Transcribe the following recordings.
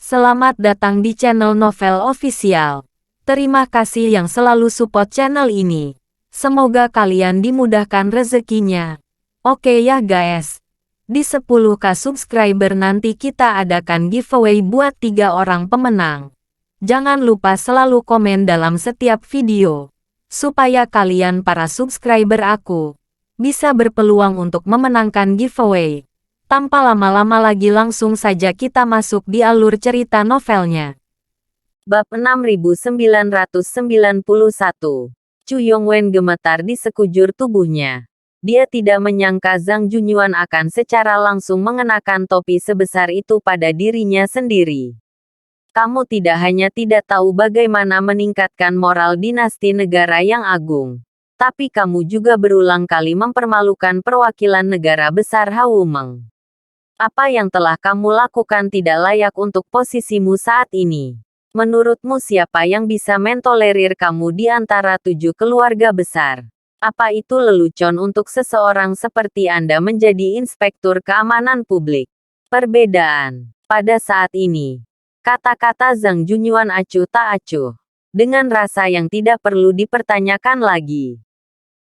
Selamat datang di channel Novel Official. Terima kasih yang selalu support channel ini. Semoga kalian dimudahkan rezekinya. Oke ya guys. Di 10k subscriber nanti kita adakan giveaway buat 3 orang pemenang. Jangan lupa selalu komen dalam setiap video. Supaya kalian para subscriber aku bisa berpeluang untuk memenangkan giveaway. Tanpa lama-lama lagi langsung saja kita masuk di alur cerita novelnya. Bab 6991. Chu Yongwen gemetar di sekujur tubuhnya. Dia tidak menyangka Zhang Junyuan akan secara langsung mengenakan topi sebesar itu pada dirinya sendiri. Kamu tidak hanya tidak tahu bagaimana meningkatkan moral dinasti negara yang agung, tapi kamu juga berulang kali mempermalukan perwakilan negara besar Hawumeng. Apa yang telah kamu lakukan tidak layak untuk posisimu saat ini. Menurutmu siapa yang bisa mentolerir kamu di antara 7 keluarga besar? Apa itu lelucon untuk seseorang seperti Anda menjadi inspektur keamanan publik? Perbedaan. Pada saat ini, kata-kata Zhang Junyuan acuh tak acuh. Dengan rasa yang tidak perlu dipertanyakan lagi.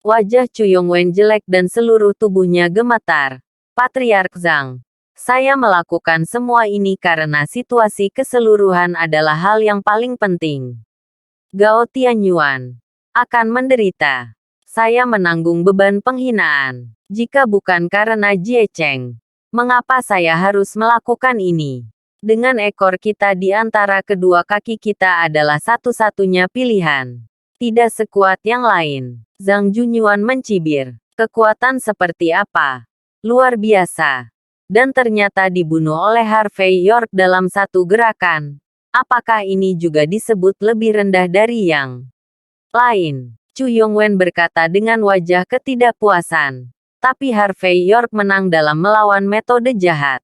Wajah Chu Yongwen jelek dan seluruh tubuhnya gemetar. Patriark Zhang. Saya melakukan semua ini karena situasi keseluruhan adalah hal yang paling penting. Gao Tianyuan akan menderita. Saya menanggung beban penghinaan. Jika bukan karena Jie Cheng, mengapa saya harus melakukan ini? Dengan ekor kita di antara kedua kaki kita adalah satu-satunya pilihan. Tidak sekuat yang lain. Zhang Junyuan mencibir. Kekuatan seperti apa? Luar biasa. Dan ternyata dibunuh oleh Harvey York dalam satu gerakan. Apakah ini juga disebut lebih rendah dari yang lain? Chu Yongwen berkata dengan wajah ketidakpuasan. Tapi Harvey York menang dalam melawan metode jahat.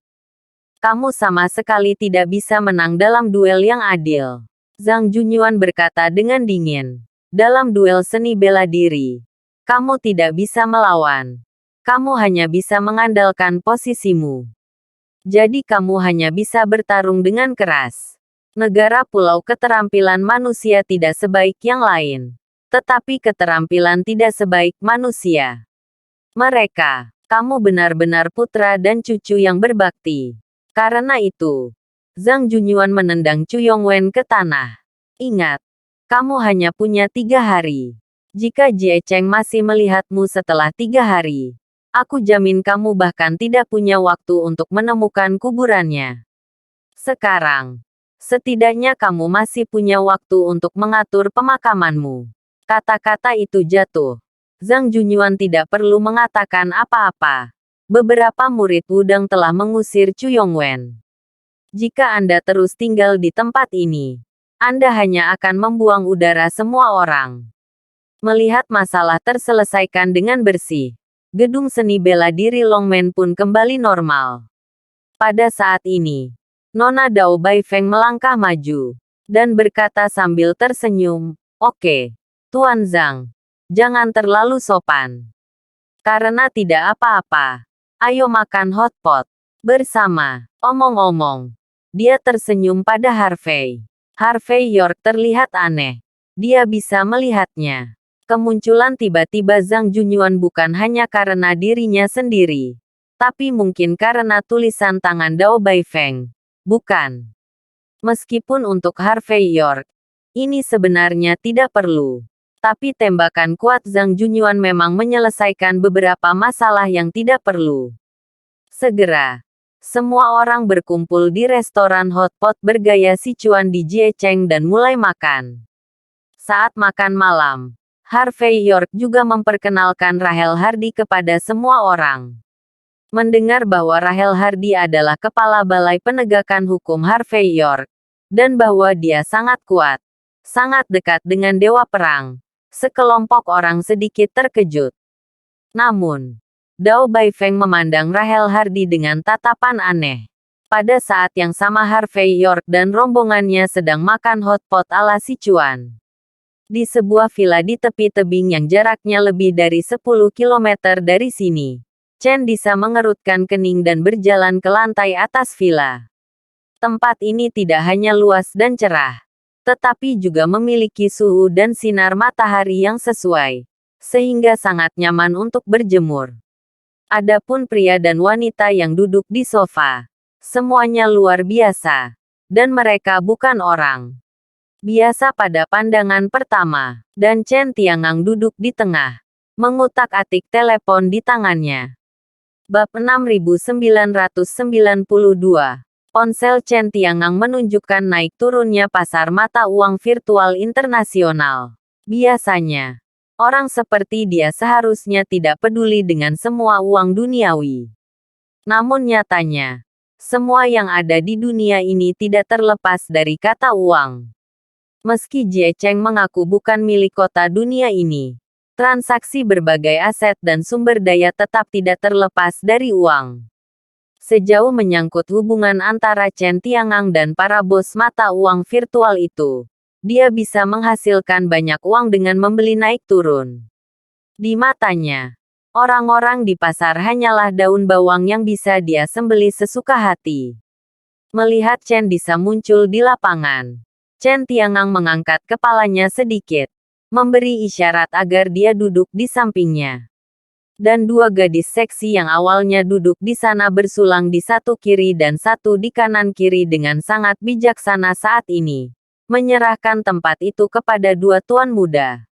Kamu sama sekali tidak bisa menang dalam duel yang adil. Zhang Junyuan berkata dengan dingin. Dalam duel seni bela diri, kamu tidak bisa melawan. Kamu hanya bisa mengandalkan posisimu. Jadi kamu hanya bisa bertarung dengan keras. Negara pulau keterampilan manusia tidak sebaik yang lain. Tetapi keterampilan tidak sebaik manusia. Mereka, kamu benar-benar putra dan cucu yang berbakti. Karena itu, Zhang Junyuan menendang Chu Yongwen ke tanah. Ingat, kamu hanya punya 3 hari. Jika Jie Cheng masih melihatmu setelah 3 hari, aku jamin kamu bahkan tidak punya waktu untuk menemukan kuburannya. Sekarang, setidaknya kamu masih punya waktu untuk mengatur pemakamanmu. Kata-kata itu jatuh. Zhang Junyuan tidak perlu mengatakan apa-apa. Beberapa murid Wudang telah mengusir Chu Yongwen. Jika Anda terus tinggal di tempat ini, Anda hanya akan membuang udara semua orang. Melihat masalah terselesaikan dengan bersih, gedung seni bela diri Longmen pun kembali normal. Pada saat ini, Nona Dao Baifeng melangkah maju, dan berkata sambil tersenyum, "Oke, Tuan Zhang, jangan terlalu sopan. Karena tidak apa-apa, ayo makan hotpot bersama." Omong-omong, dia tersenyum pada Harvey. Harvey York terlihat aneh. Dia bisa melihatnya. Kemunculan tiba-tiba Zhang Junyuan bukan hanya karena dirinya sendiri, tapi mungkin karena tulisan tangan Dao Baifeng. Bukan. Meskipun untuk Harvey York, ini sebenarnya tidak perlu. Tapi tembakan kuat Zhang Junyuan memang menyelesaikan beberapa masalah yang tidak perlu. Segera, semua orang berkumpul di restoran hotpot bergaya Sichuan di Jie Cheng dan mulai makan. Saat makan malam, Harvey York juga memperkenalkan Rahel Hardy kepada semua orang. Mendengar bahwa Rahel Hardy adalah kepala Balai Penegakan Hukum Harvey York, dan bahwa dia sangat kuat, sangat dekat dengan Dewa Perang, sekelompok orang sedikit terkejut. Namun, Dao Baifeng memandang Rahel Hardy dengan tatapan aneh. Pada saat yang sama Harvey York dan rombongannya sedang makan hotpot ala Sichuan. Di sebuah villa di tepi tebing yang jaraknya lebih dari 10 km dari sini. Chen bisa mengerutkan kening dan berjalan ke lantai atas villa. Tempat ini tidak hanya luas dan cerah, tetapi juga memiliki suhu dan sinar matahari yang sesuai, sehingga sangat nyaman untuk berjemur. Adapun pria dan wanita yang duduk di sofa, semuanya luar biasa, dan mereka bukan orang biasa pada pandangan pertama. Dan Chen Tiangang duduk di tengah, mengutak-atik telepon di tangannya. Bab 6992. Ponsel Chen Tiangang menunjukkan naik turunnya pasar mata uang virtual internasional. Biasanya, orang seperti dia seharusnya tidak peduli dengan semua uang duniawi. Namun nyatanya, semua yang ada di dunia ini tidak terlepas dari kata uang. Meski Jie Cheng mengaku bukan milik kota dunia ini, transaksi berbagai aset dan sumber daya tetap tidak terlepas dari uang. Sejauh menyangkut hubungan antara Chen Tiangang dan para bos mata uang virtual itu, dia bisa menghasilkan banyak uang dengan membeli naik turun. Di matanya, orang-orang di pasar hanyalah daun bawang yang bisa dia sembelih sesuka hati. Melihat Chen Disa muncul di lapangan, Chen Tiangang mengangkat kepalanya sedikit, memberi isyarat agar dia duduk di sampingnya. Dan dua gadis seksi yang awalnya duduk di sana bersulang di satu kiri dan satu di kanan kiri dengan sangat bijaksana saat ini, menyerahkan tempat itu kepada dua tuan muda.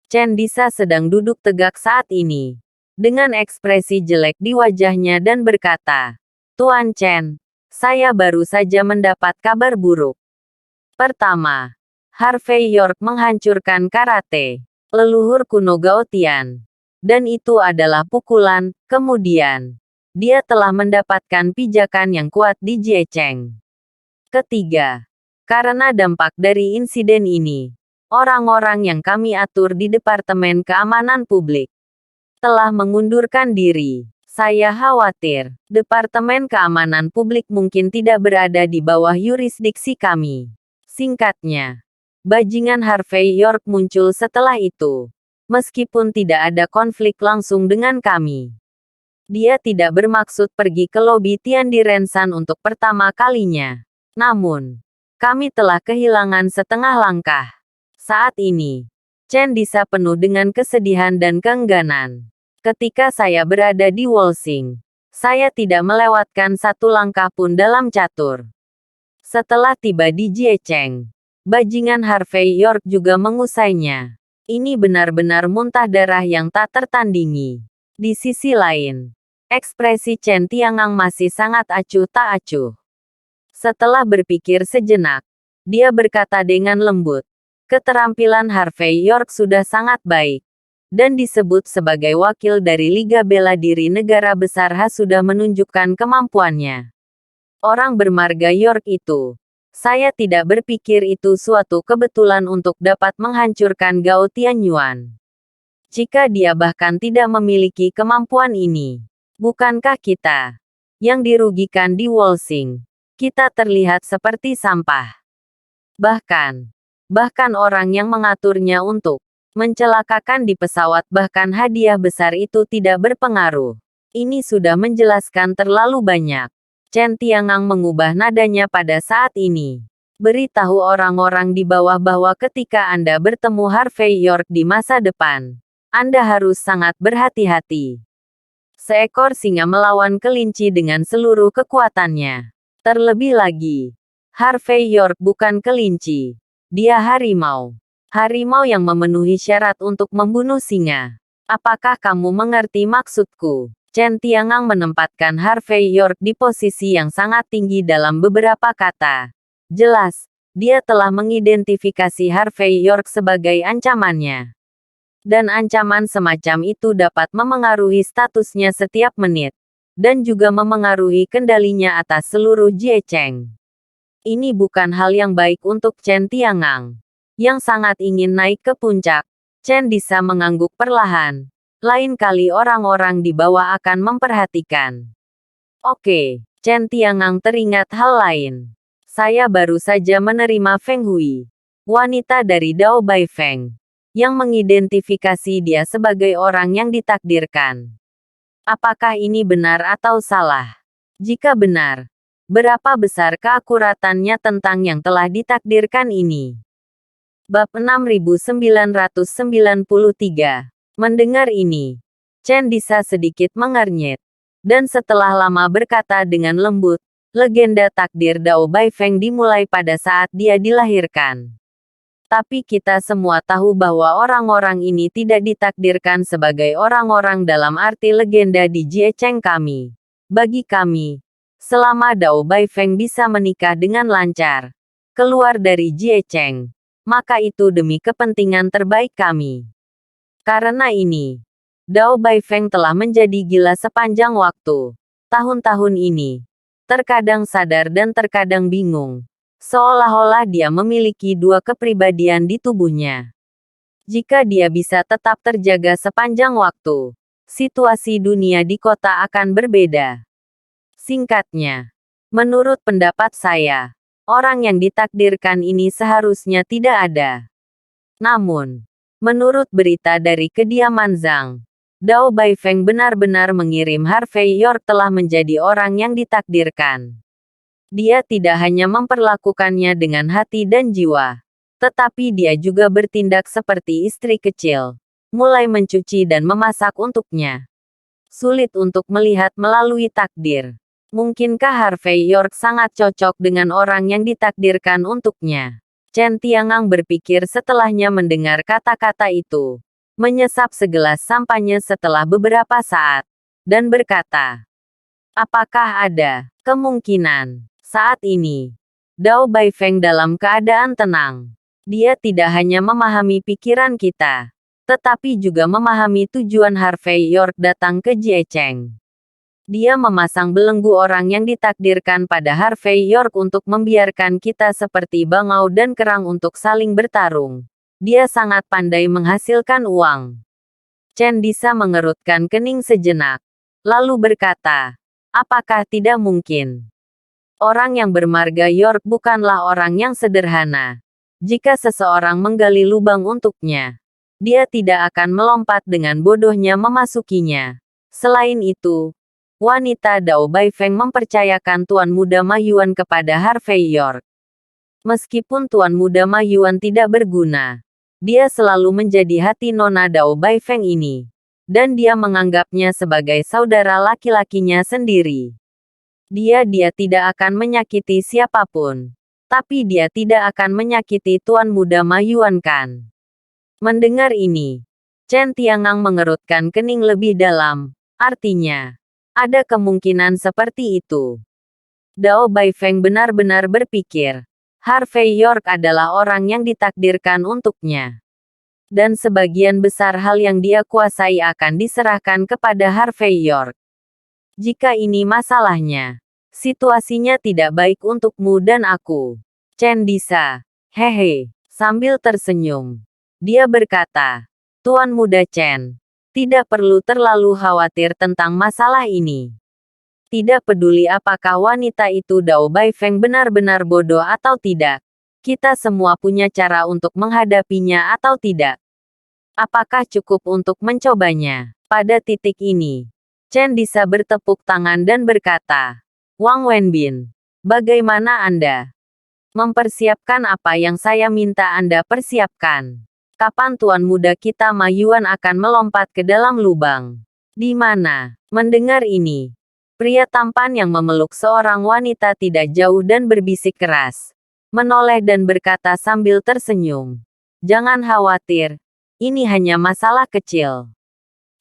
Chen Disa sedang duduk tegak saat ini, dengan ekspresi jelek di wajahnya dan berkata, "Tuan Chen, saya baru saja mendapat kabar buruk. Pertama, Harvey York menghancurkan karate leluhur kuno Gaotian. Dan itu adalah pukulan. Kemudian, dia telah mendapatkan pijakan yang kuat di Jie Cheng. Ketiga, karena dampak dari insiden ini, orang-orang yang kami atur di Departemen Keamanan Publik telah mengundurkan diri. Saya khawatir, Departemen Keamanan Publik mungkin tidak berada di bawah yurisdiksi kami." Singkatnya, bajingan Harvey York muncul setelah itu. Meskipun tidak ada konflik langsung dengan kami, dia tidak bermaksud pergi ke lobi Tiandi Rensan untuk pertama kalinya. Namun, kami telah kehilangan setengah langkah. Saat ini, Chen Disa penuh dengan kesedihan dan keengganan. Ketika saya berada di Wolsing, saya tidak melewatkan satu langkah pun dalam catur. Setelah tiba di Jie Cheng, bajingan Harvey York juga mengusainya. Ini benar-benar muntah darah yang tak tertandingi. Di sisi lain, ekspresi Chen Tiangang masih sangat acuh tak acuh. Setelah berpikir sejenak, dia berkata dengan lembut, "Keterampilan Harvey York sudah sangat baik, dan disebut sebagai wakil dari Liga Bela Diri Negara Besar sudah menunjukkan kemampuannya. Orang bermarga York itu, saya tidak berpikir itu suatu kebetulan untuk dapat menghancurkan Gao Tianyuan. Jika dia bahkan tidak memiliki kemampuan ini, bukankah kita yang dirugikan di Wolsing? Kita terlihat seperti sampah. Bahkan orang yang mengaturnya untuk mencelakakan di pesawat bahkan hadiah besar itu tidak berpengaruh. Ini sudah menjelaskan terlalu banyak." Chen Tiangang mengubah nadanya pada saat ini. "Beritahu orang-orang di bawah bahwa ketika Anda bertemu Harvey York di masa depan, Anda harus sangat berhati-hati." Seekor singa melawan kelinci dengan seluruh kekuatannya. Terlebih lagi, Harvey York bukan kelinci. Dia harimau. Harimau yang memenuhi syarat untuk membunuh singa. Apakah kamu mengerti maksudku? Chen Tiangang menempatkan Harvey York di posisi yang sangat tinggi dalam beberapa kata. Jelas, dia telah mengidentifikasi Harvey York sebagai ancamannya. Dan ancaman semacam itu dapat memengaruhi statusnya setiap menit. Dan juga memengaruhi kendalinya atas seluruh Jie Cheng. Ini bukan hal yang baik untuk Chen Tiangang, yang sangat ingin naik ke puncak. Chen Disa mengangguk perlahan. Lain kali orang-orang di bawah akan memperhatikan. Oke, Chen Tiangang teringat hal lain. Saya baru saja menerima Feng Hui, wanita dari Dao Bai Feng, yang mengidentifikasi dia sebagai orang yang ditakdirkan. Apakah ini benar atau salah? Jika benar, Berapa besar keakuratannya tentang yang telah ditakdirkan ini? Bab 6993. Mendengar ini, Chen Disa sedikit mengernyit. Dan setelah lama berkata dengan lembut, legenda takdir Dao Baifeng dimulai pada saat dia dilahirkan. Tapi kita semua tahu bahwa orang-orang ini tidak ditakdirkan sebagai orang-orang dalam arti legenda di Jiecheng kami. Bagi kami, selama Dao Baifeng bisa menikah dengan lancar, keluar dari Jiecheng, maka itu demi kepentingan terbaik kami. Karena ini, Dao Baifeng telah menjadi gila sepanjang waktu. Tahun-tahun ini, terkadang sadar dan terkadang bingung. Seolah-olah dia memiliki dua kepribadian di tubuhnya. Jika dia bisa tetap terjaga sepanjang waktu, situasi dunia di kota akan berbeda. Singkatnya, menurut pendapat saya, orang yang ditakdirkan ini seharusnya tidak ada. Namun, menurut berita dari kediaman Zhang, Dao Baifeng benar-benar mengirim Harvey York telah menjadi orang yang ditakdirkan. Dia tidak hanya memperlakukannya dengan hati dan jiwa, tetapi dia juga bertindak seperti istri kecil, mulai mencuci dan memasak untuknya. Sulit untuk melihat melalui takdir. Mungkinkah Harvey York sangat cocok dengan orang yang ditakdirkan untuknya? Chen Tiangang berpikir setelahnya mendengar kata-kata itu. Menyesap segelas sampahnya setelah beberapa saat. Dan berkata, apakah ada kemungkinan saat ini Dao Baifeng dalam keadaan tenang? Dia tidak hanya memahami pikiran kita, tetapi juga memahami tujuan Harvey York datang ke Jiecheng. Dia memasang belenggu orang yang ditakdirkan pada Harvey York untuk membiarkan kita seperti bangau dan kerang untuk saling bertarung. Dia sangat pandai menghasilkan uang. Chen Disa mengerutkan kening sejenak, lalu berkata, apakah tidak mungkin? Orang yang bermarga York bukanlah orang yang sederhana. Jika seseorang menggali lubang untuknya, dia tidak akan melompat dengan bodohnya memasukinya. Selain itu, wanita Dao Baifeng mempercayakan Tuan Muda Ma Yuan kepada Harvey York. Meskipun Tuan Muda Ma Yuan tidak berguna, dia selalu menjadi hati Nona Dao Baifeng ini. Dan dia menganggapnya sebagai saudara laki-lakinya sendiri. Dia tidak akan menyakiti siapapun. Tapi dia tidak akan menyakiti Tuan Muda Ma Yuan kan? Mendengar ini, Chen Tiangang mengerutkan kening lebih dalam. Artinya, ada kemungkinan seperti itu. Dao Baifeng benar-benar berpikir, Harvey York adalah orang yang ditakdirkan untuknya. Dan sebagian besar hal yang dia kuasai akan diserahkan kepada Harvey York. Jika ini masalahnya, situasinya tidak baik untukmu dan aku. Chen Disa, hehe, sambil tersenyum. Dia berkata, Tuan Muda Chen, tidak perlu terlalu khawatir tentang masalah ini. Tidak peduli apakah wanita itu Dao Baifeng benar-benar bodoh atau tidak. Kita semua punya cara untuk menghadapinya atau tidak. Apakah cukup untuk mencobanya? Pada titik ini, Chen Disa bertepuk tangan dan berkata, Wang Wenbin, bagaimana Anda mempersiapkan apa yang saya minta Anda persiapkan? Kapan Tuan Muda kita Ma Yuan akan melompat ke dalam lubang? Di mana? Mendengar ini, pria tampan yang memeluk seorang wanita tidak jauh dan berbisik keras, menoleh dan berkata sambil tersenyum. Jangan khawatir, ini hanya masalah kecil.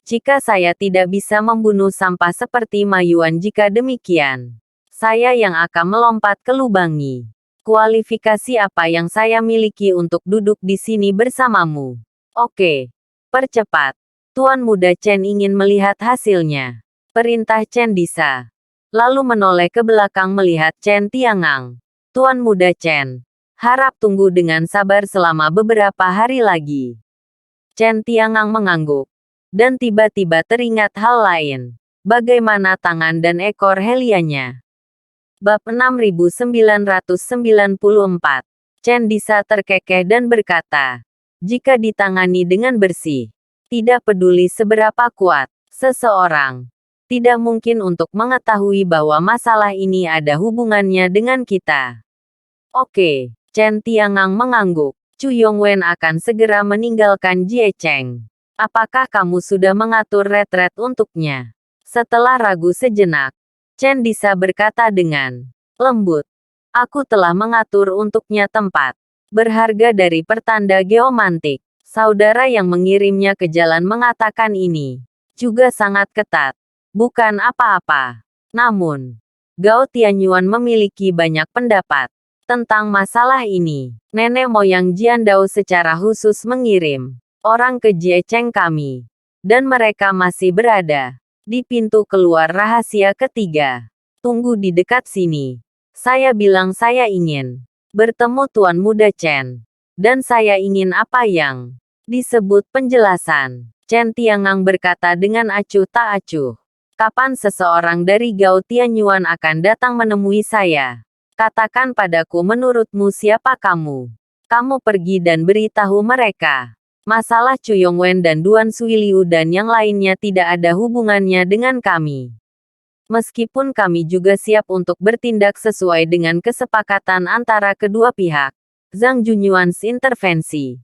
Jika saya tidak bisa membunuh sampah seperti Ma Yuan, jika demikian, saya yang akan melompat ke lubangi. Kualifikasi apa yang saya miliki untuk duduk di sini bersamamu? Oke, percepat. Tuan Muda Chen ingin melihat hasilnya. Perintah Chen Disa. Lalu menoleh ke belakang melihat Chen Tiangang. Tuan Muda Chen, harap tunggu dengan sabar selama beberapa hari lagi. Chen Tiangang mengangguk. Dan tiba-tiba teringat hal lain. Bagaimana tangan dan ekor Helianya? Bab 6994. Chen Disa terkekeh dan berkata, jika ditangani dengan bersih, tidak peduli seberapa kuat seseorang, Tidak mungkin untuk mengetahui bahwa masalah ini ada hubungannya dengan kita. Oke, Chen Tiangang mengangguk. Chu Yongwen akan segera meninggalkan Jie Cheng. Apakah kamu sudah mengatur retret untuknya? Setelah ragu sejenak, Chen Disa berkata dengan lembut. Aku telah mengatur untuknya tempat berharga dari pertanda geomantik. Saudara yang mengirimnya ke jalan mengatakan ini juga sangat ketat. Bukan apa-apa. Namun, Gao Tianyuan memiliki banyak pendapat tentang masalah ini. Nenek moyang Jiandao secara khusus mengirim orang ke Jie Cheng kami. Dan mereka masih berada di pintu keluar rahasia ketiga. Tunggu di dekat sini. Saya bilang saya ingin bertemu Tuan Muda Chen. Dan saya ingin apa yang disebut penjelasan. Chen Tiangang berkata dengan acuh tak acuh. Kapan seseorang dari Gao Tianyuan akan datang menemui saya? Katakan padaku menurutmu siapa kamu? Kamu pergi dan beritahu mereka. Masalah Chu Yongwen dan Duan Suiliu dan yang lainnya tidak ada hubungannya dengan kami. Meskipun kami juga siap untuk bertindak sesuai dengan kesepakatan antara kedua pihak. Zhang Junyuan's intervensi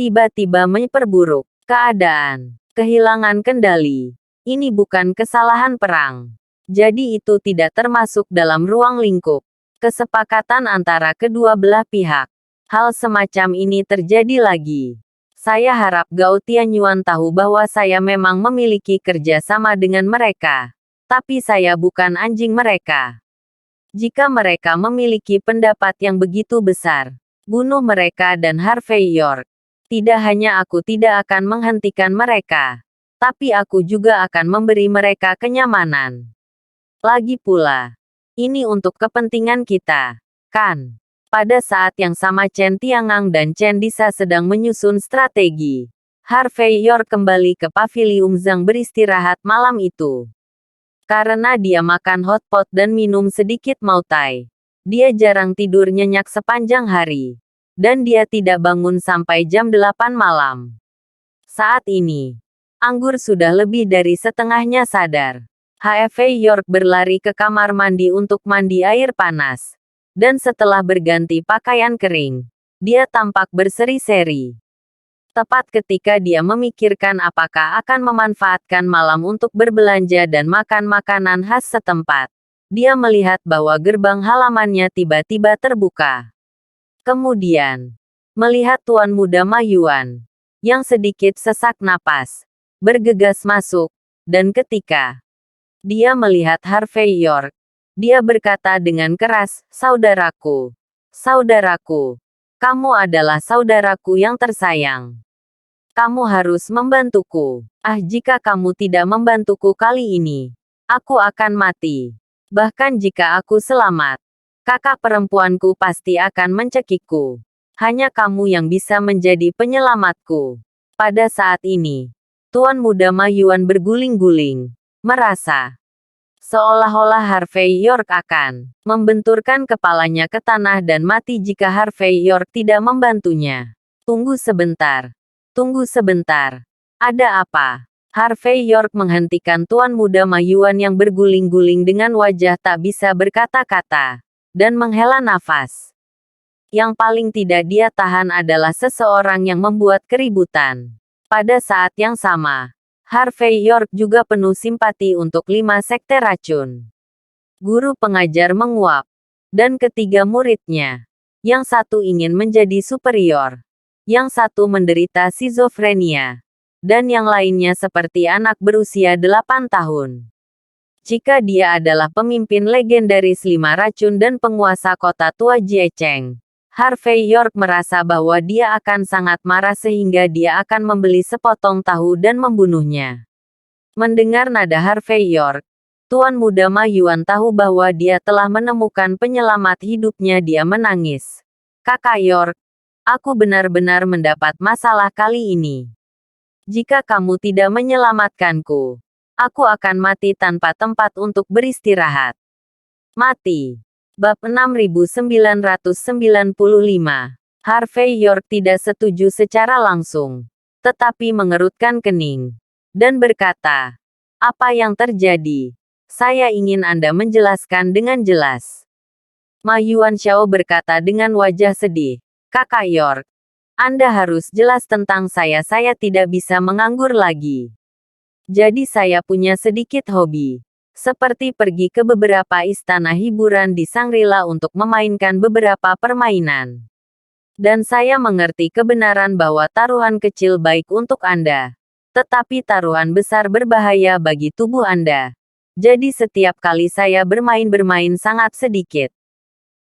tiba-tiba memperburuk keadaan. Kehilangan kendali. Ini bukan kesalahan perang. Jadi itu tidak termasuk dalam ruang lingkup kesepakatan antara kedua belah pihak. Hal semacam ini terjadi lagi. Saya harap Gao Tianyuan tahu bahwa saya memang memiliki kerjasama dengan mereka. Tapi saya bukan anjing mereka. Jika mereka memiliki pendapat yang begitu besar, bunuh mereka dan Harvey York. Tidak hanya aku tidak akan menghentikan mereka, tapi aku juga akan memberi mereka kenyamanan. Lagi pula, ini untuk kepentingan kita, kan? Pada saat yang sama Chen Tiangang dan Chen Disa sedang menyusun strategi. Harvey York kembali ke pavilium Zhang beristirahat malam itu. Karena dia makan hotpot dan minum sedikit mautai. Dia jarang tidur nyenyak sepanjang hari. Dan dia tidak bangun sampai jam 8 malam. Saat ini, Anggur sudah lebih dari setengahnya sadar. Harvey York berlari ke kamar mandi untuk mandi air panas. Dan setelah berganti pakaian kering, dia tampak berseri-seri. Tepat ketika dia memikirkan apakah akan memanfaatkan malam untuk berbelanja dan makan makanan khas setempat, dia melihat bahwa gerbang halamannya tiba-tiba terbuka. Kemudian, melihat Tuan Muda Ma Yuan, yang sedikit sesak napas, bergegas masuk, dan ketika dia melihat Harvey York, dia berkata dengan keras, "Saudaraku, saudaraku. Kamu adalah saudaraku yang tersayang. Kamu harus membantuku. Jika kamu tidak membantuku kali ini, aku akan mati. Bahkan jika aku selamat, kakak perempuanku pasti akan mencekikku. Hanya kamu yang bisa menjadi penyelamatku." Pada saat ini, Tuan Muda Ma Yuan berguling-guling, merasa seolah-olah Harvey York akan membenturkan kepalanya ke tanah dan mati jika Harvey York tidak membantunya. Tunggu sebentar. Tunggu sebentar. Ada apa? Harvey York menghentikan Tuan Muda Ma Yuan yang berguling-guling dengan wajah tak bisa berkata-kata. Dan menghela nafas. Yang paling tidak dia tahan adalah seseorang yang membuat keributan. Pada saat yang sama, Harvey York juga penuh simpati untuk 5 sekte racun. Guru pengajar menguap. Dan ketiga muridnya. Yang satu ingin menjadi superior. Yang satu menderita skizofrenia. Dan yang lainnya seperti anak berusia 8 tahun. Jika dia adalah pemimpin legendaris 5 racun dan penguasa kota tua Jie Cheng, Harvey York merasa bahwa dia akan sangat marah sehingga dia akan membeli sepotong tahu dan membunuhnya. Mendengar nada Harvey York, Tuan Muda Ma Yuan tahu bahwa dia telah menemukan penyelamat hidupnya. Dia menangis. "Kakak York, aku benar-benar mendapat masalah kali ini. Jika kamu tidak menyelamatkanku, aku akan mati tanpa tempat untuk beristirahat." Mati. Bab 6995. Harvey York tidak setuju secara langsung, tetapi mengerutkan kening, dan berkata, Apa yang terjadi? Saya ingin Anda menjelaskan dengan jelas. Ma Yuanxiao berkata dengan wajah sedih. Kakak York, Anda harus jelas tentang saya tidak bisa menganggur lagi. Jadi saya punya sedikit hobi. Seperti pergi ke beberapa istana hiburan di Shangri-La untuk memainkan beberapa permainan. Dan saya mengerti kebenaran bahwa taruhan kecil baik untuk Anda. Tetapi taruhan besar berbahaya bagi tubuh Anda. Jadi setiap kali saya bermain sangat sedikit.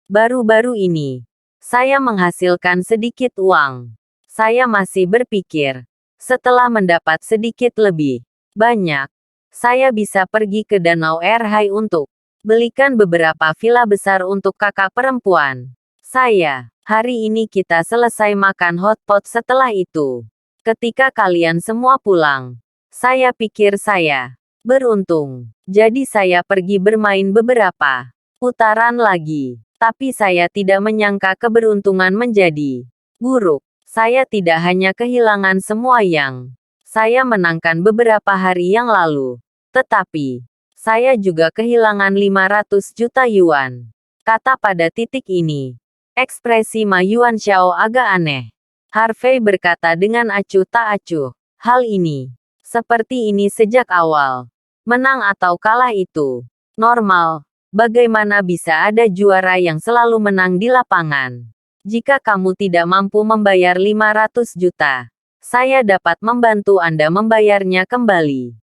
Baru-baru ini, saya menghasilkan sedikit uang. Saya masih berpikir, setelah mendapat sedikit lebih banyak, saya bisa pergi ke Danau Erhai untuk belikan beberapa villa besar untuk kakak perempuan saya. Hari ini kita selesai makan hotpot setelah itu. Ketika kalian semua pulang, saya pikir saya beruntung. Jadi saya pergi bermain beberapa putaran lagi. Tapi saya tidak menyangka keberuntungan menjadi buruk. Saya tidak hanya kehilangan semua yang saya menangkan beberapa hari yang lalu. Tetapi, saya juga kehilangan 500 juta yuan. Kata pada titik ini, ekspresi Ma Yuanxiao agak aneh. Harvey berkata dengan acuh tak acuh. Hal ini, seperti ini sejak awal. Menang atau kalah itu normal. Bagaimana bisa ada juara yang selalu menang di lapangan? Jika kamu tidak mampu membayar 500 juta, saya dapat membantu Anda membayarnya kembali.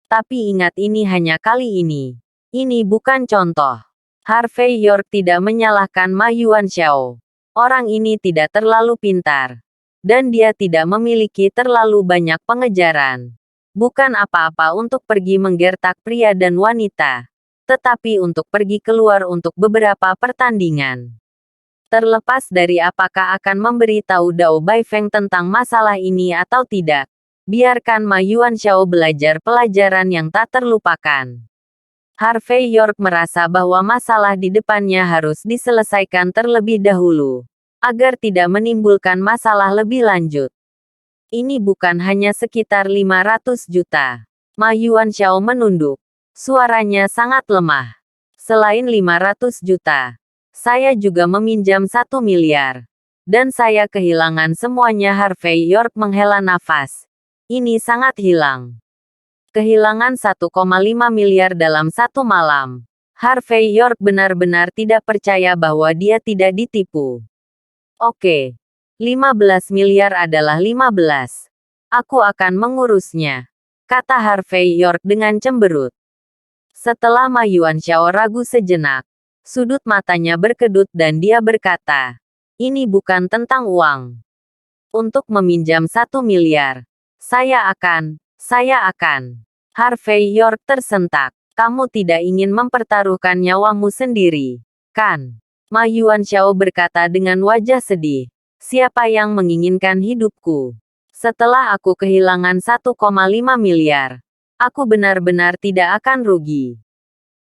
Tapi ingat ini hanya kali ini. Ini bukan contoh. Harvey York tidak menyalahkan Ma Yuanxiao. Orang ini tidak terlalu pintar. Dan dia tidak memiliki terlalu banyak pengejaran. Bukan apa-apa untuk pergi menggertak pria dan wanita. Tetapi untuk pergi keluar untuk beberapa pertandingan. Terlepas dari apakah akan memberitahu Dao Baifeng tentang masalah ini atau tidak, biarkan Ma Yuanxiao belajar pelajaran yang tak terlupakan. Harvey York merasa bahwa masalah di depannya harus diselesaikan terlebih dahulu, agar tidak menimbulkan masalah lebih lanjut. Ini bukan hanya sekitar 500 juta. Ma Yuanxiao menunduk. Suaranya sangat lemah. Selain 500 juta, saya juga meminjam 1 miliar. Dan saya kehilangan semuanya. Harvey York menghela nafas. Ini sangat hilang. Kehilangan 1,5 miliar dalam satu malam. Harvey York benar-benar tidak percaya bahwa dia tidak ditipu. Oke. 15 miliar adalah 15. Aku akan mengurusnya, kata Harvey York dengan cemberut. Setelah Ma Yuanxiao ragu sejenak, sudut matanya berkedut dan dia berkata, ini bukan tentang uang. Untuk meminjam 1 miliar, saya akan. Harvey York tersentak. Kamu tidak ingin mempertaruhkan nyawamu sendiri, kan? Ma Yuanxiao berkata dengan wajah sedih. Siapa yang menginginkan hidupku? Setelah aku kehilangan 1,5 miliar, aku benar-benar tidak akan rugi.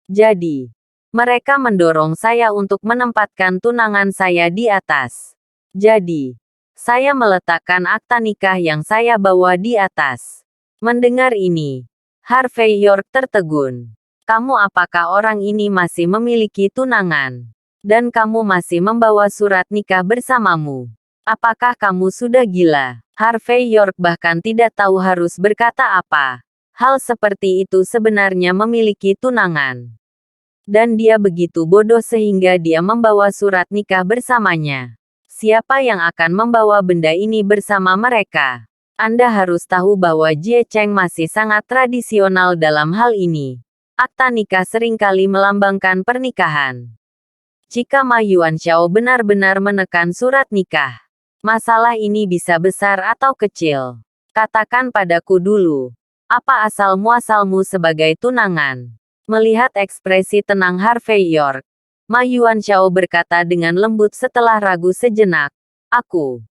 Jadi, mereka mendorong saya untuk menempatkan tunangan saya di atas. Jadi, saya meletakkan akta nikah yang saya bawa di atas. Mendengar ini, Harvey York tertegun. Kamu apakah orang ini masih memiliki tunangan? Dan kamu masih membawa surat nikah bersamamu? Apakah kamu sudah gila? Harvey York bahkan tidak tahu harus berkata apa. Hal seperti itu sebenarnya memiliki tunangan. Dan dia begitu bodoh sehingga dia membawa surat nikah bersamanya. Siapa yang akan membawa benda ini bersama mereka? Anda harus tahu bahwa Jie Cheng masih sangat tradisional dalam hal ini. Akta nikah seringkali melambangkan pernikahan. Jika Ma Yuanxiao benar-benar menekan surat nikah, masalah ini bisa besar atau kecil. Katakan padaku dulu, apa asal-muasalmu sebagai tunangan? Melihat ekspresi tenang Harvey York, Ma Yuanxiao berkata dengan lembut setelah ragu sejenak, aku.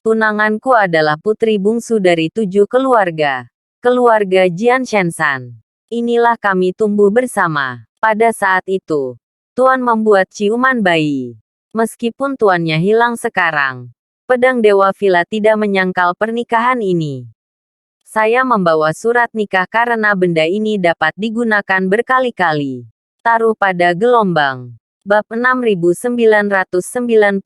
Tunanganku adalah putri bungsu dari 7 keluarga. Keluarga Jian Shenshan. Inilah kami tumbuh bersama. Pada saat itu, Tuan membuat ciuman bayi. Meskipun tuannya hilang sekarang, pedang Dewa Villa tidak menyangkal pernikahan ini. Saya membawa surat nikah karena benda ini dapat digunakan berkali-kali. Taruh pada gelombang. Bab 6996.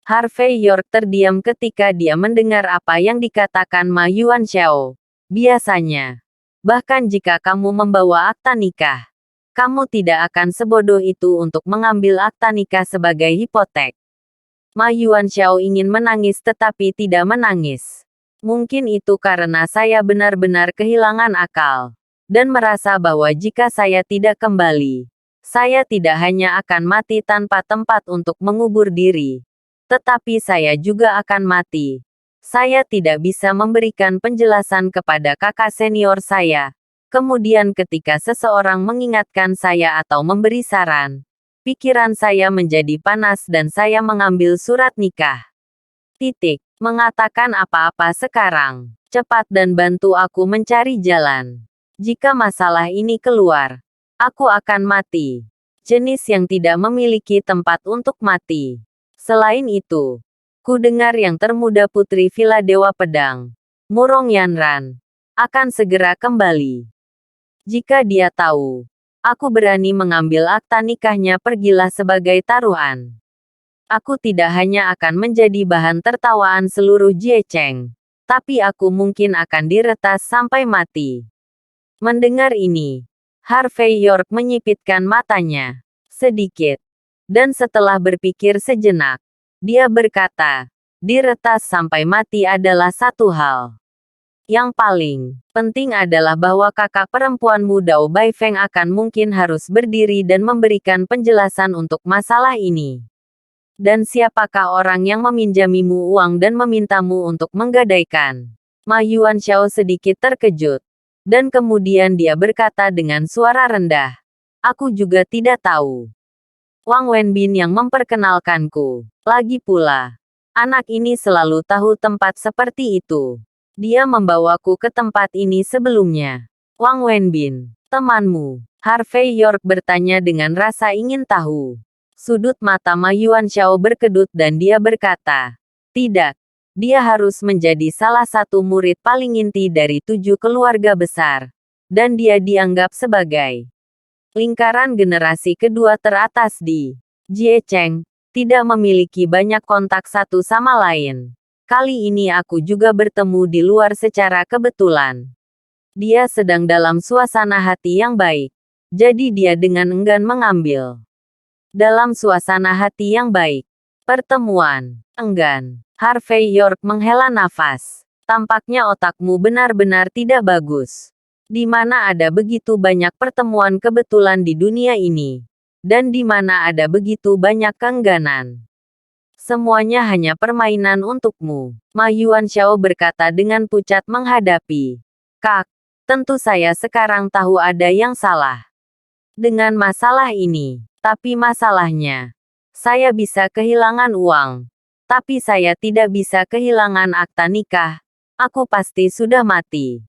Harvey York terdiam ketika dia mendengar apa yang dikatakan Ma Yuanxiao. Biasanya, bahkan jika kamu membawa akta nikah, kamu tidak akan sebodoh itu untuk mengambil akta nikah sebagai hipotek. Ma Yuanxiao ingin menangis tetapi tidak menangis. Mungkin itu karena saya benar-benar kehilangan akal. Dan merasa bahwa jika saya tidak kembali, saya tidak hanya akan mati tanpa tempat untuk mengubur diri, tetapi saya juga akan mati. Saya tidak bisa memberikan penjelasan kepada kakak senior saya. Kemudian ketika seseorang mengingatkan saya atau memberi saran, pikiran saya menjadi panas dan saya mengambil surat nikah. Mengatakan apa-apa sekarang. Cepat dan bantu aku mencari jalan. Jika masalah ini keluar, aku akan mati. Jenis yang tidak memiliki tempat untuk mati. Selain itu, ku dengar yang termuda putri Villa Dewa Pedang, Murong Yanran, akan segera kembali. Jika dia tahu, aku berani mengambil akta nikahnya, pergilah sebagai taruhan. Aku tidak hanya akan menjadi bahan tertawaan seluruh Jiecheng, tapi aku mungkin akan diretas sampai mati. Mendengar ini, Harvey York menyipitkan matanya sedikit. Dan setelah berpikir sejenak, dia berkata, diretas sampai mati adalah satu hal. Yang paling penting adalah bahwa kakak perempuanmu Dao Baifeng akan mungkin harus berdiri dan memberikan penjelasan untuk masalah ini. Dan siapakah orang yang meminjamimu uang dan memintamu untuk menggadaikan? Ma Yuanxiao sedikit terkejut. Dan kemudian dia berkata dengan suara rendah, aku juga tidak tahu. Wang Wenbin yang memperkenalkanku. Lagi pula, anak ini selalu tahu tempat seperti itu. Dia membawaku ke tempat ini sebelumnya. Wang Wenbin, temanmu. Harvey York bertanya dengan rasa ingin tahu. Sudut mata Ma Yuanxiao berkedut dan dia berkata, tidak. Dia harus menjadi salah satu murid paling inti dari 7 keluarga besar. Dan dia dianggap sebagai lingkaran generasi kedua teratas di Jiecheng, tidak memiliki banyak kontak satu sama lain. Kali ini aku juga bertemu di luar secara kebetulan. Dia sedang dalam suasana hati yang baik. Jadi dia dengan enggan mengambil. Dalam suasana hati yang baik. Pertemuan. Enggan. Harvey York menghela nafas. Tampaknya otakmu benar-benar tidak bagus. Di mana ada begitu banyak pertemuan kebetulan di dunia ini. Dan di mana ada begitu banyak keengganan. Semuanya hanya permainan untukmu. Ma Yuanxiao berkata dengan pucat menghadapi. Kak, tentu saya sekarang tahu ada yang salah dengan masalah ini. Tapi masalahnya, saya bisa kehilangan uang. Tapi saya tidak bisa kehilangan akta nikah. Aku pasti sudah mati.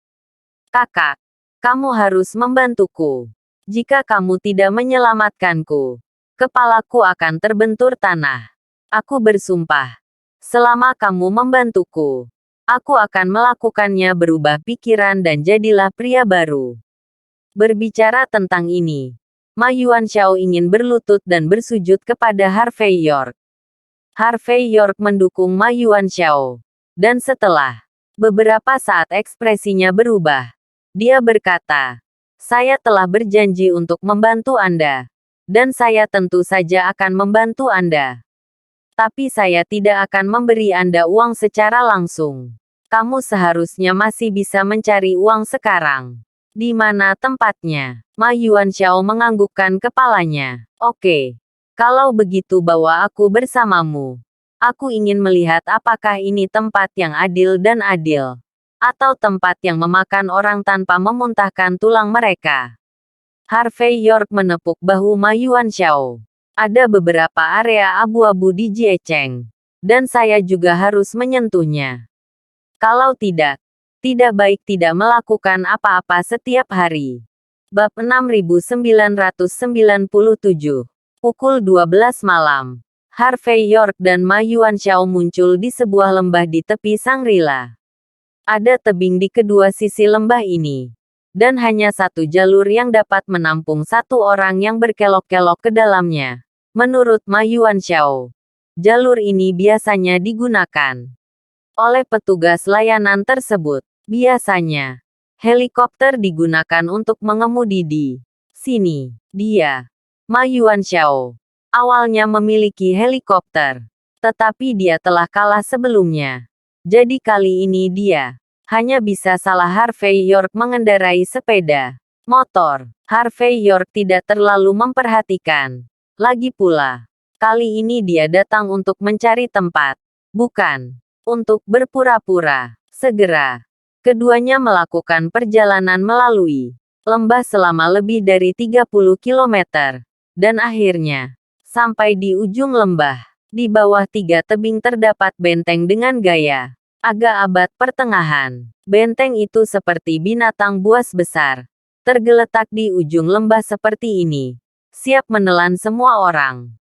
Kakak, kamu harus membantuku. Jika kamu tidak menyelamatkanku, kepalaku akan terbentur tanah. Aku bersumpah. Selama kamu membantuku, aku akan melakukannya berubah pikiran dan jadilah pria baru. Berbicara tentang ini, Ma Yuanxiao ingin berlutut dan bersujud kepada Harvey York. Harvey York mendukung Ma Yuanxiao. Dan setelah beberapa saat ekspresinya berubah, dia berkata, saya telah berjanji untuk membantu Anda. Dan saya tentu saja akan membantu Anda. Tapi saya tidak akan memberi Anda uang secara langsung. Kamu seharusnya masih bisa mencari uang sekarang. Di mana tempatnya? Ma Yuanxiao menganggukkan kepalanya. Oke. Kalau begitu bawa aku bersamamu. Aku ingin melihat apakah ini tempat yang adil dan adil. Atau tempat yang memakan orang tanpa memuntahkan tulang mereka. Harvey York menepuk bahu Ma Yuanxiao. Ada beberapa area abu-abu di Jiecheng. Dan saya juga harus menyentuhnya. Kalau tidak baik tidak melakukan apa-apa setiap hari. Bab 6997. Pukul 12 malam. Harvey York dan Ma Yuanxiao muncul di sebuah lembah di tepi Shangri-La. Ada tebing di kedua sisi lembah ini. Dan hanya satu jalur yang dapat menampung satu orang yang berkelok-kelok ke dalamnya. Menurut Ma Yuanxiao, jalur ini biasanya digunakan oleh petugas layanan tersebut. Biasanya, helikopter digunakan untuk mengemudi di sini. Dia, Ma Yuanxiao, awalnya memiliki helikopter, tetapi dia telah kalah sebelumnya. Jadi kali ini dia hanya bisa salah Harvey York mengendarai sepeda motor. Harvey York tidak terlalu memperhatikan. Lagi pula, kali ini dia datang untuk mencari tempat, bukan untuk berpura-pura. Segera, keduanya melakukan perjalanan melalui lembah selama lebih dari 30 kilometer. Dan akhirnya, sampai di ujung lembah. Di bawah 3 tebing terdapat benteng dengan gaya agak abad pertengahan. Benteng itu seperti binatang buas besar, tergeletak di ujung lembah seperti ini, siap menelan semua orang.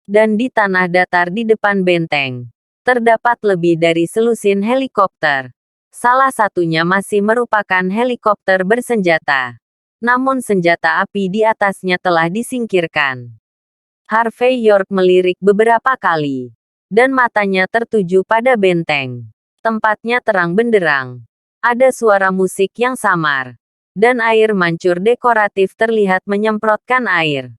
Dan di tanah datar di depan benteng, terdapat lebih dari selusin helikopter. Salah satunya masih merupakan helikopter bersenjata. Namun senjata api di atasnya telah disingkirkan. Harvey York melirik beberapa kali, dan matanya tertuju pada benteng. Tempatnya terang benderang. Ada suara musik yang samar, dan air mancur dekoratif terlihat menyemprotkan air.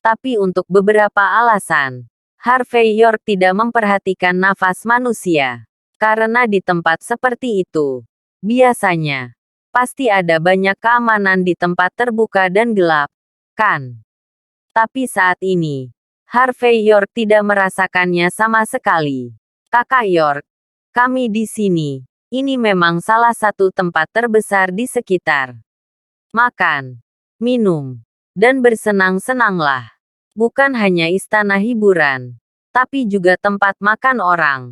Tapi untuk beberapa alasan, Harvey York tidak memperhatikan nafas manusia. Karena di tempat seperti itu, biasanya, pasti ada banyak keamanan di tempat terbuka dan gelap, kan? Tapi saat ini, Harvey York tidak merasakannya sama sekali. Kakak York, kami di sini. Ini memang salah satu tempat terbesar di sekitar. Makan, minum, dan bersenang-senanglah. Bukan hanya istana hiburan, tapi juga tempat makan orang.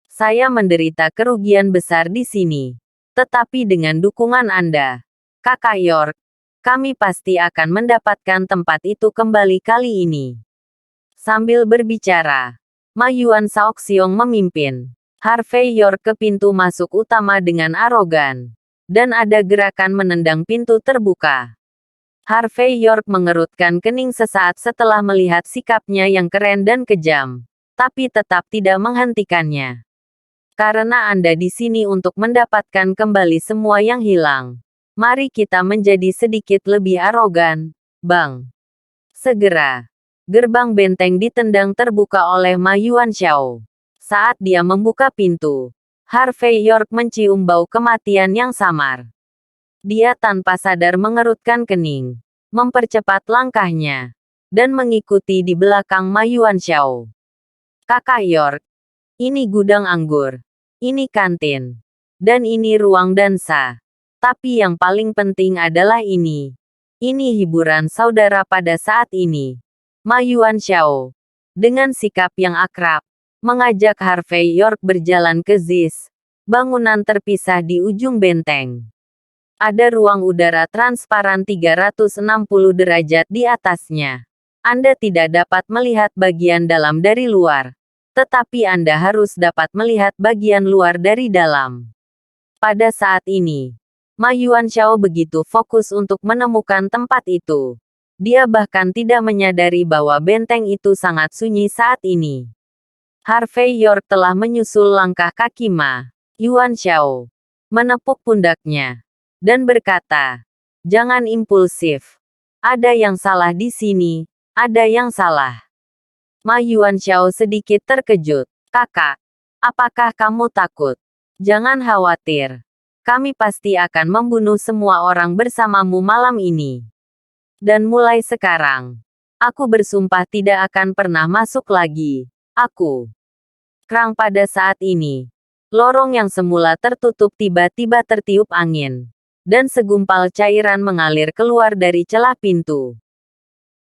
Saya menderita kerugian besar di sini. Tetapi dengan dukungan Anda, Kakak York, kami pasti akan mendapatkan tempat itu kembali kali ini. Sambil berbicara, Ma Yuan Shaoxiong memimpin Harvey York ke pintu masuk utama dengan arogan. Dan ada gerakan menendang pintu terbuka. Harvey York mengerutkan kening sesaat setelah melihat sikapnya yang keren dan kejam. Tapi tetap tidak menghentikannya. Karena Anda di sini untuk mendapatkan kembali semua yang hilang. Mari kita menjadi sedikit lebih arogan, Bang. Segera, gerbang benteng ditendang terbuka oleh Ma Yuanxiao. Saat dia membuka pintu, Harvey York mencium bau kematian yang samar. Dia tanpa sadar mengerutkan kening, mempercepat langkahnya, dan mengikuti di belakang Ma Yuanxiao. Kakak York, ini gudang anggur, ini kantin, dan ini ruang dansa. Tapi yang paling penting adalah ini. Ini hiburan saudara pada saat ini. Ma Yuanxiao, dengan sikap yang akrab, mengajak Harvey York berjalan ke Ziz, bangunan terpisah di ujung benteng. Ada ruang udara transparan 360 derajat di atasnya. Anda tidak dapat melihat bagian dalam dari luar, tetapi Anda harus dapat melihat bagian luar dari dalam. Pada saat ini, Ma Yuanxiao begitu fokus untuk menemukan tempat itu. Dia bahkan tidak menyadari bahwa benteng itu sangat sunyi saat ini. Harvey York telah menyusul langkah kaki Ma Yuanxiao, menepuk pundaknya, dan berkata, "Jangan impulsif. Ada yang salah di sini, ada yang salah." Ma Yuanxiao sedikit terkejut. "Kakak, apakah kamu takut? Jangan khawatir. Kami pasti akan membunuh semua orang bersamamu malam ini. Dan mulai sekarang, aku bersumpah tidak akan pernah masuk lagi. Aku." Krang pada saat ini, lorong yang semula tertutup tiba-tiba tertiup angin, dan segumpal cairan mengalir keluar dari celah pintu.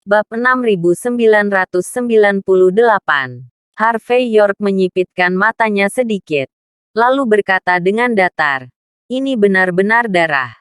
Bab 6998. Harvey York menyipitkan matanya sedikit, lalu berkata dengan datar, "Ini benar-benar darah."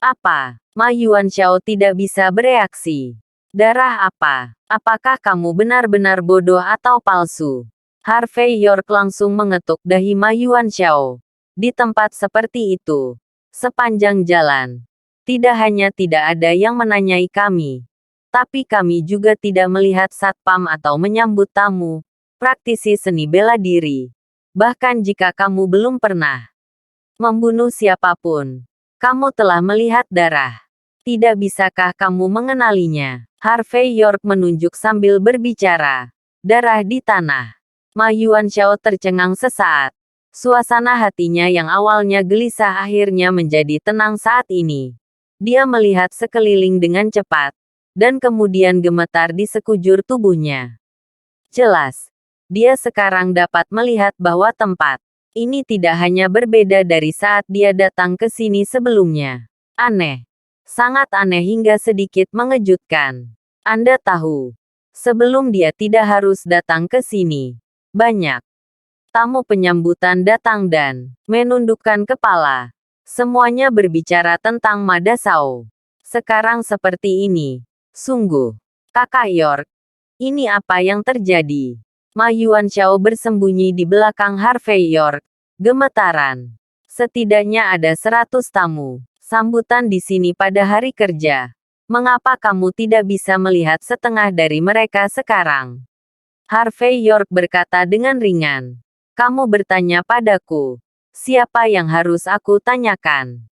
"Apa?" Ma Yuanxiao tidak bisa bereaksi. "Darah apa? Apakah kamu benar-benar bodoh atau palsu?" Harvey York langsung mengetuk dahi Ma Yuanxiao. Di tempat seperti itu, sepanjang jalan, tidak hanya tidak ada yang menanyai kami, tapi kami juga tidak melihat satpam atau menyambut tamu, praktisi seni bela diri. Bahkan jika kamu belum pernah membunuh siapapun, kamu telah melihat darah. Tidak bisakah kamu mengenalinya? Harvey York menunjuk sambil berbicara. Darah di tanah. Ma Yuanxiao tercengang sesaat. Suasana hatinya yang awalnya gelisah akhirnya menjadi tenang saat ini. Dia melihat sekeliling dengan cepat, dan kemudian gemetar di sekujur tubuhnya. Jelas, dia sekarang dapat melihat bahwa tempat ini tidak hanya berbeda dari saat dia datang ke sini sebelumnya. Aneh. Sangat aneh hingga sedikit mengejutkan. Anda tahu, sebelum dia tidak harus datang ke sini, banyak tamu penyambutan datang dan menundukkan kepala. Semuanya berbicara tentang Mada Sao. Sekarang seperti ini. Sungguh. Kakak York. Ini apa yang terjadi? Ma Yuanxiao bersembunyi di belakang Harvey York. Gemetaran. Setidaknya ada 100 tamu. Sambutan di sini pada hari kerja. Mengapa kamu tidak bisa melihat setengah dari mereka sekarang? Harvey York berkata dengan ringan. Kamu bertanya padaku. Siapa yang harus aku tanyakan?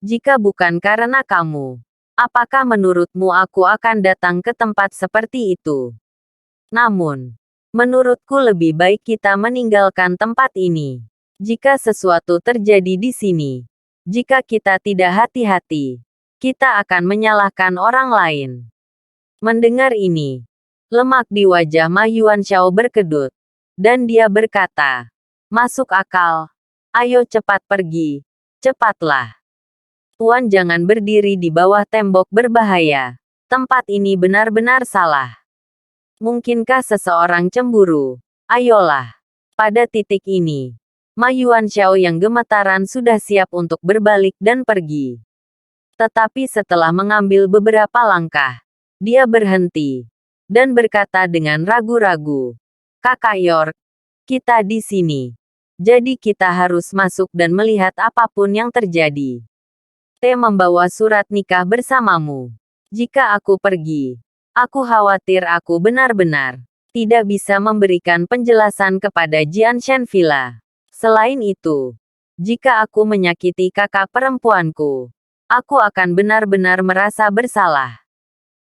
Jika bukan karena kamu, apakah menurutmu aku akan datang ke tempat seperti itu? Namun, menurutku lebih baik kita meninggalkan tempat ini. Jika sesuatu terjadi di sini, jika kita tidak hati-hati, kita akan menyalahkan orang lain. Mendengar ini, lemak di wajah Ma Yuanxiao berkedut, dan dia berkata, masuk akal. Ayo cepat pergi. Cepatlah. Tuan jangan berdiri di bawah tembok berbahaya. Tempat ini benar-benar salah. Mungkinkah seseorang cemburu? Ayolah. Pada titik ini, Ma Yuanxiao yang gemetaran sudah siap untuk berbalik dan pergi. Tetapi setelah mengambil beberapa langkah, dia berhenti dan berkata dengan ragu-ragu, Kakak York, kita di sini. Jadi kita harus masuk dan melihat apapun yang terjadi. T membawa surat nikah bersamamu. Jika aku pergi, aku khawatir aku benar-benar tidak bisa memberikan penjelasan kepada Jian Shen Villa. Selain itu, jika aku menyakiti kakak perempuanku, aku akan benar-benar merasa bersalah.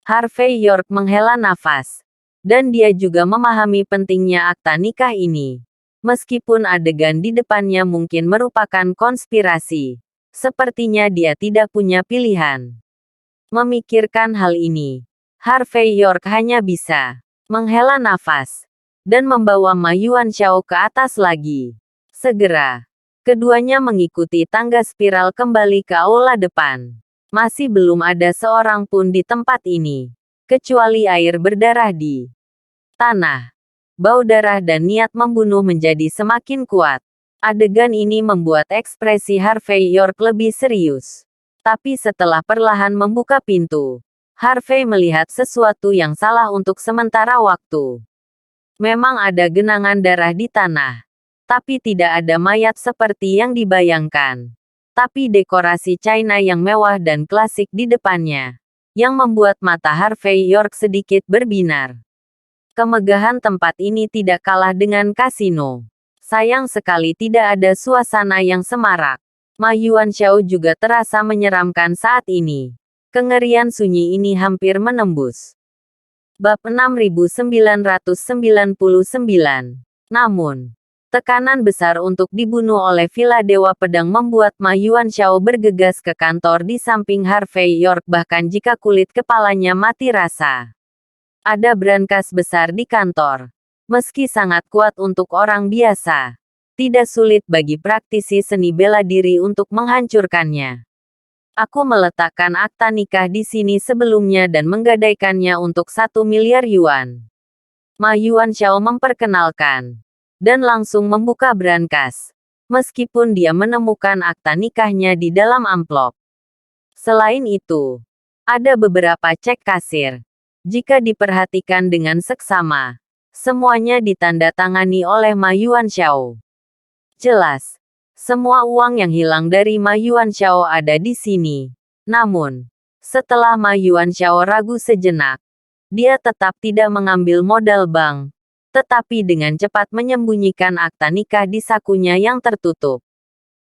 Harvey York menghela nafas, dan dia juga memahami pentingnya akta nikah ini. Meskipun adegan di depannya mungkin merupakan konspirasi, sepertinya dia tidak punya pilihan. Memikirkan hal ini, Harvey York hanya bisa menghela nafas dan membawa Ma Yuanxiao ke atas lagi. Segera, keduanya mengikuti tangga spiral kembali ke aula depan. Masih belum ada seorang pun di tempat ini, kecuali air berdarah di tanah. Bau darah dan niat membunuh menjadi semakin kuat. Adegan ini membuat ekspresi Harvey York lebih serius. Tapi setelah perlahan membuka pintu, Harvey melihat sesuatu yang salah untuk sementara waktu. Memang ada genangan darah di tanah, tapi tidak ada mayat seperti yang dibayangkan. Tapi dekorasi China yang mewah dan klasik di depannya, yang membuat mata Harvey York sedikit berbinar. Kemegahan tempat ini tidak kalah dengan kasino. Sayang sekali tidak ada suasana yang semarak. Ma Yuanxiao juga terasa menyeramkan saat ini. Kengerian sunyi ini hampir menembus. Bab 6999. Namun, tekanan besar untuk dibunuh oleh Villa Dewa Pedang membuat Ma Yuanxiao bergegas ke kantor di samping Harvey York bahkan jika kulit kepalanya mati rasa. Ada brankas besar di kantor. Meski sangat kuat untuk orang biasa, tidak sulit bagi praktisi seni bela diri untuk menghancurkannya. Aku meletakkan akta nikah di sini sebelumnya dan menggadaikannya untuk 1 miliar yuan. Ma Yuanxiao memperkenalkan, dan langsung membuka brankas. Meskipun dia menemukan akta nikahnya di dalam amplop. Selain itu, ada beberapa cek kasir. Jika diperhatikan dengan seksama, semuanya ditandatangani oleh Ma Yuanxiao. Jelas, Semua uang yang hilang dari Ma Yuanxiao ada di sini. Namun, setelah Ma Yuanxiao ragu sejenak, dia tetap tidak mengambil modal bank, tetapi dengan cepat menyembunyikan akta nikah di sakunya yang tertutup.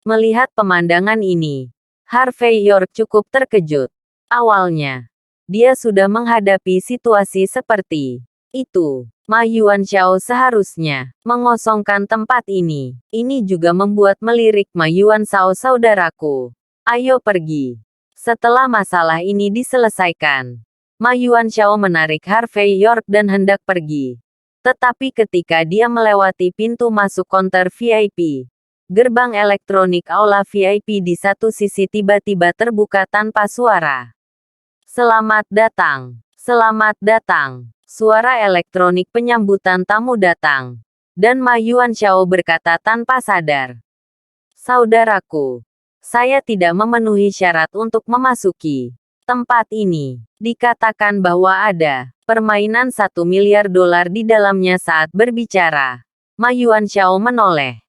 Melihat pemandangan ini, Harvey York cukup terkejut. Awalnya, dia sudah menghadapi situasi seperti itu. Ma Yuanxiao seharusnya mengosongkan tempat ini. Ini juga membuat melirik Ma Yuanxiao, saudaraku. Ayo pergi. Setelah masalah ini diselesaikan, Ma Yuanxiao menarik Harvey York dan hendak pergi. Tetapi ketika dia melewati pintu masuk konter VIP, gerbang elektronik aula VIP di satu sisi tiba-tiba terbuka tanpa suara. Selamat datang. Selamat datang. Suara elektronik penyambutan tamu datang. Dan Ma Yuanxiao berkata tanpa sadar. Saudaraku, saya tidak memenuhi syarat untuk memasuki tempat ini. Dikatakan bahwa ada permainan $1 miliar di dalamnya saat berbicara. Ma Yuanxiao menoleh.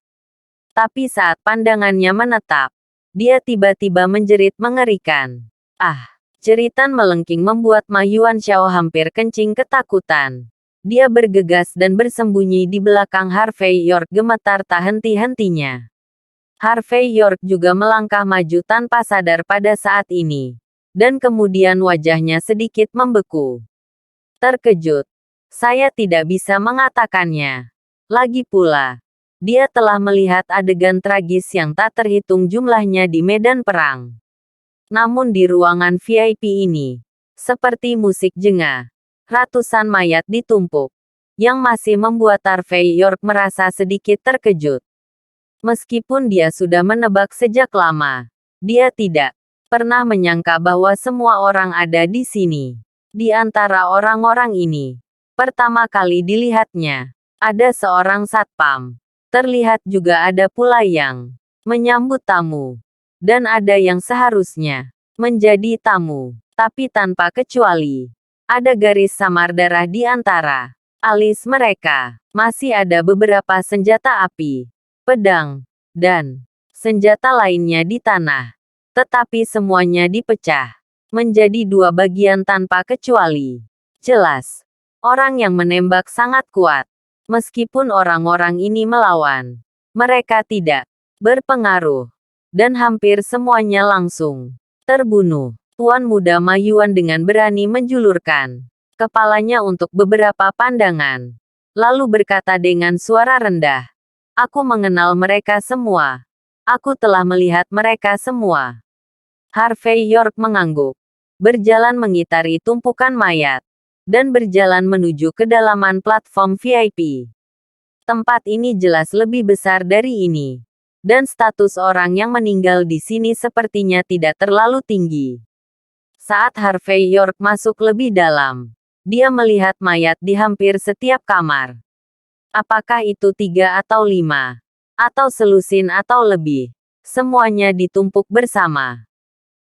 Tapi saat pandangannya menetap, dia tiba-tiba menjerit mengerikan. Ah! Jeritan melengking membuat Ma Yuanxiao hampir kencing ketakutan. Dia bergegas dan bersembunyi di belakang Harvey York, gemetar tak henti-hentinya. Harvey York juga melangkah maju tanpa sadar pada saat ini. Dan kemudian wajahnya sedikit membeku. Terkejut. Saya tidak bisa mengatakannya. Lagi pula, dia telah melihat adegan tragis yang tak terhitung jumlahnya di medan perang. Namun di ruangan VIP ini, seperti musik jengah, ratusan mayat ditumpuk, yang masih membuat Harvey York merasa sedikit terkejut. Meskipun dia sudah menebak sejak lama, dia tidak pernah menyangka bahwa semua orang ada di sini. Di antara orang-orang ini, pertama kali dilihatnya, ada seorang satpam. Terlihat juga ada pula yang menyambut tamu. Dan ada yang seharusnya menjadi tamu, tapi tanpa kecuali. Ada garis samar darah di antara alis mereka. Masih ada beberapa senjata api, pedang, dan senjata lainnya di tanah. Tetapi semuanya dipecah menjadi 2 bagian tanpa kecuali. Jelas, orang yang menembak sangat kuat. Meskipun orang-orang ini melawan, mereka tidak berpengaruh. Dan hampir semuanya langsung terbunuh. Tuan Muda Ma Yuan dengan berani menjulurkan kepalanya untuk beberapa pandangan. Lalu berkata dengan suara rendah, "Aku mengenal mereka semua. Aku telah melihat mereka semua." Harvey York mengangguk, berjalan mengitari tumpukan mayat, dan berjalan menuju kedalaman platform VIP. Tempat ini jelas lebih besar dari ini. Dan status orang yang meninggal di sini sepertinya tidak terlalu tinggi. Saat Harvey York masuk lebih dalam, dia melihat mayat di hampir setiap kamar. Apakah itu 3 atau 5? Atau selusin atau lebih? Semuanya ditumpuk bersama.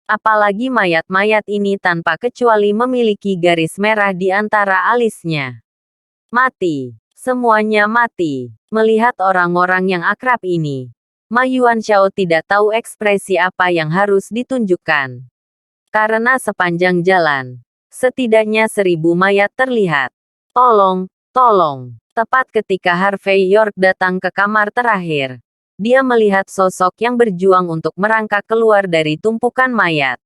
Apalagi mayat-mayat ini tanpa kecuali memiliki garis merah di antara alisnya. Mati. Semuanya mati. Melihat orang-orang yang akrab ini, Ma Yuanxiao tidak tahu ekspresi apa yang harus ditunjukkan. Karena sepanjang jalan, setidaknya 1000 mayat terlihat. Tolong, tolong. Tepat ketika Harvey York datang ke kamar terakhir, dia melihat sosok yang berjuang untuk merangkak keluar dari tumpukan mayat.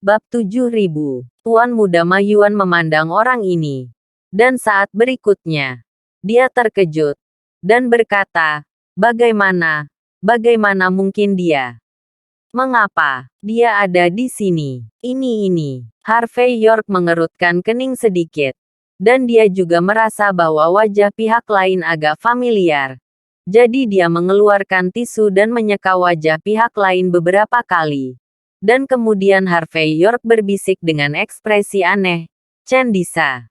Bab 7000. Tuan Muda Ma Yuan memandang orang ini. Dan saat berikutnya, dia terkejut. Dan berkata, Bagaimana mungkin dia? Mengapa dia ada di sini? Ini. Harvey York mengerutkan kening sedikit. Dan dia juga merasa bahwa wajah pihak lain agak familiar. Jadi dia mengeluarkan tisu dan menyeka wajah pihak lain beberapa kali. Dan kemudian Harvey York berbisik dengan ekspresi aneh, "Chen Disa.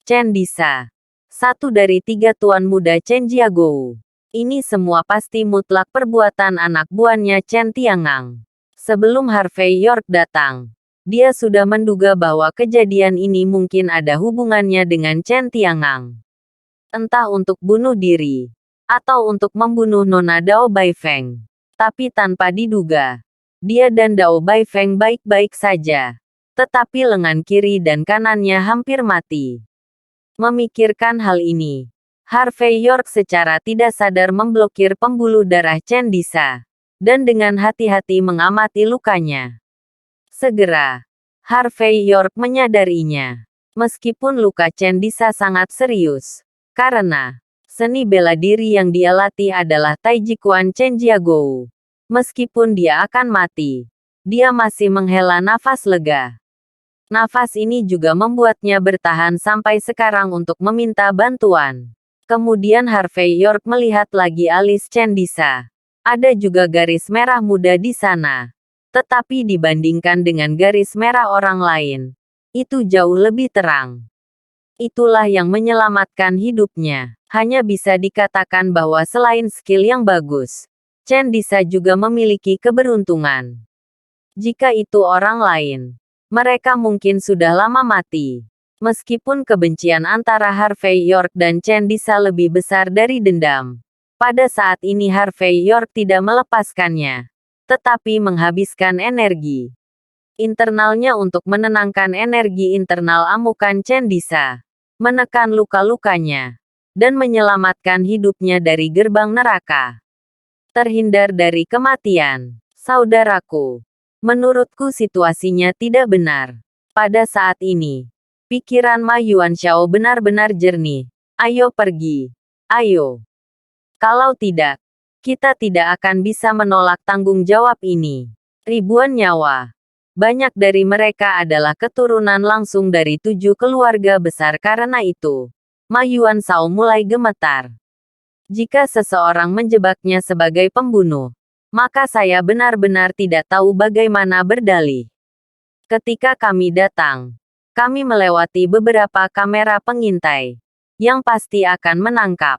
Chen Disa. 1 dari 3 tuan muda Chen Jiagou. Ini semua pasti mutlak perbuatan anak buahnya Chen Tiangang." Sebelum Harvey York datang, dia sudah menduga bahwa kejadian ini mungkin ada hubungannya dengan Chen Tiangang. Entah untuk bunuh diri, atau untuk membunuh Nona Dao Baifeng. Tapi tanpa diduga, dia dan Dao Baifeng baik-baik saja. Tetapi lengan kiri dan kanannya hampir mati. Memikirkan hal ini, Harvey York secara tidak sadar memblokir pembuluh darah Chen Disa. Dan dengan hati-hati mengamati lukanya. Segera, Harvey York menyadarinya. Meskipun luka Chen Disa sangat serius. Karena seni bela diri yang dia latih adalah Taiji Quan Chen Jiagou. Meskipun dia akan mati, dia masih menghela nafas lega. Nafas ini juga membuatnya bertahan sampai sekarang untuk meminta bantuan. Kemudian Harvey York melihat lagi alis Chen Disa. Ada juga garis merah muda di sana. Tetapi dibandingkan dengan garis merah orang lain, itu jauh lebih terang. Itulah yang menyelamatkan hidupnya. Hanya bisa dikatakan bahwa selain skill yang bagus, Chen Disa juga memiliki keberuntungan. Jika itu orang lain, mereka mungkin sudah lama mati. Meskipun kebencian antara Harvey York dan Chen Disa lebih besar dari dendam. Pada saat ini Harvey York tidak melepaskannya, tetapi menghabiskan energi internalnya untuk menenangkan energi internal amukan Chen Disa, menekan luka-lukanya, dan menyelamatkan hidupnya dari gerbang neraka. Terhindar dari kematian. Saudaraku, menurutku situasinya tidak benar. Pada saat ini, pikiran Ma Yuanxiao benar-benar jernih. Ayo pergi. Ayo. Kalau tidak, kita tidak akan bisa menolak tanggung jawab ini. Ribuan nyawa. Banyak dari mereka adalah keturunan langsung dari 7 keluarga besar. Karena itu, Ma Yuanxiao mulai gemetar. Jika seseorang menjebaknya sebagai pembunuh, maka saya benar-benar tidak tahu bagaimana berdalih. Ketika kami datang, kami melewati beberapa kamera pengintai, yang pasti akan menangkap.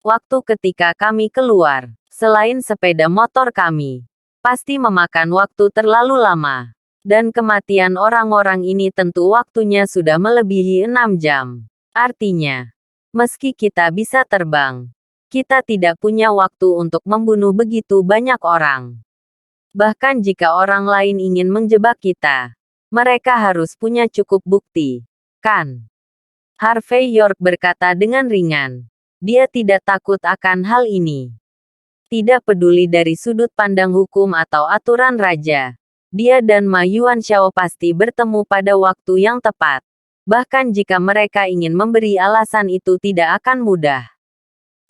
Waktu ketika kami keluar, selain sepeda motor kami, pasti memakan waktu terlalu lama. Dan kematian orang-orang ini tentu waktunya sudah melebihi 6 jam. Artinya, meski kita bisa terbang, kita tidak punya waktu untuk membunuh begitu banyak orang. Bahkan jika orang lain ingin menjebak kita, mereka harus punya cukup bukti, kan? Harvey York berkata dengan ringan. Dia tidak takut akan hal ini. Tidak peduli dari sudut pandang hukum atau aturan raja, dia dan Ma Yuanxiao pasti bertemu pada waktu yang tepat. Bahkan jika mereka ingin memberi alasan itu tidak akan mudah.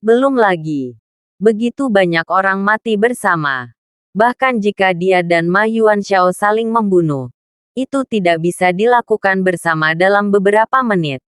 Belum lagi, begitu banyak orang mati bersama. Bahkan jika dia dan Ma Yuanxiao saling membunuh, itu tidak bisa dilakukan bersama dalam beberapa menit.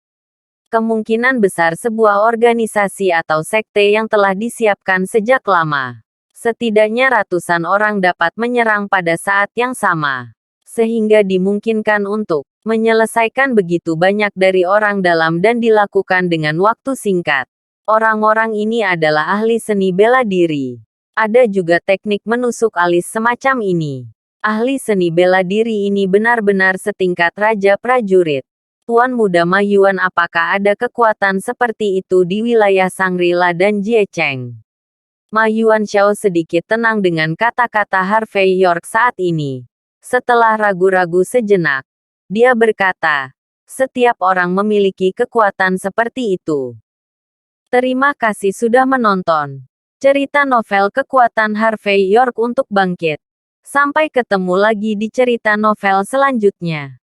Kemungkinan besar sebuah organisasi atau sekte yang telah disiapkan sejak lama. Setidaknya ratusan orang dapat menyerang pada saat yang sama. Sehingga dimungkinkan untuk menyelesaikan begitu banyak dari orang dalam dan dilakukan dengan waktu singkat. Orang-orang ini adalah ahli seni bela diri. Ada juga teknik menusuk alis semacam ini. Ahli seni bela diri ini benar-benar setingkat raja prajurit. Tuan Muda Ma Yuan, apakah ada kekuatan seperti itu di wilayah Shangri-La dan Jiecheng? Ma Yuanxiao sedikit tenang dengan kata-kata Harvey York saat ini. Setelah ragu-ragu sejenak, dia berkata, setiap orang memiliki kekuatan seperti itu. Terima kasih sudah menonton cerita novel Kekuatan Harvey York untuk Bangkit. Sampai ketemu lagi di cerita novel selanjutnya.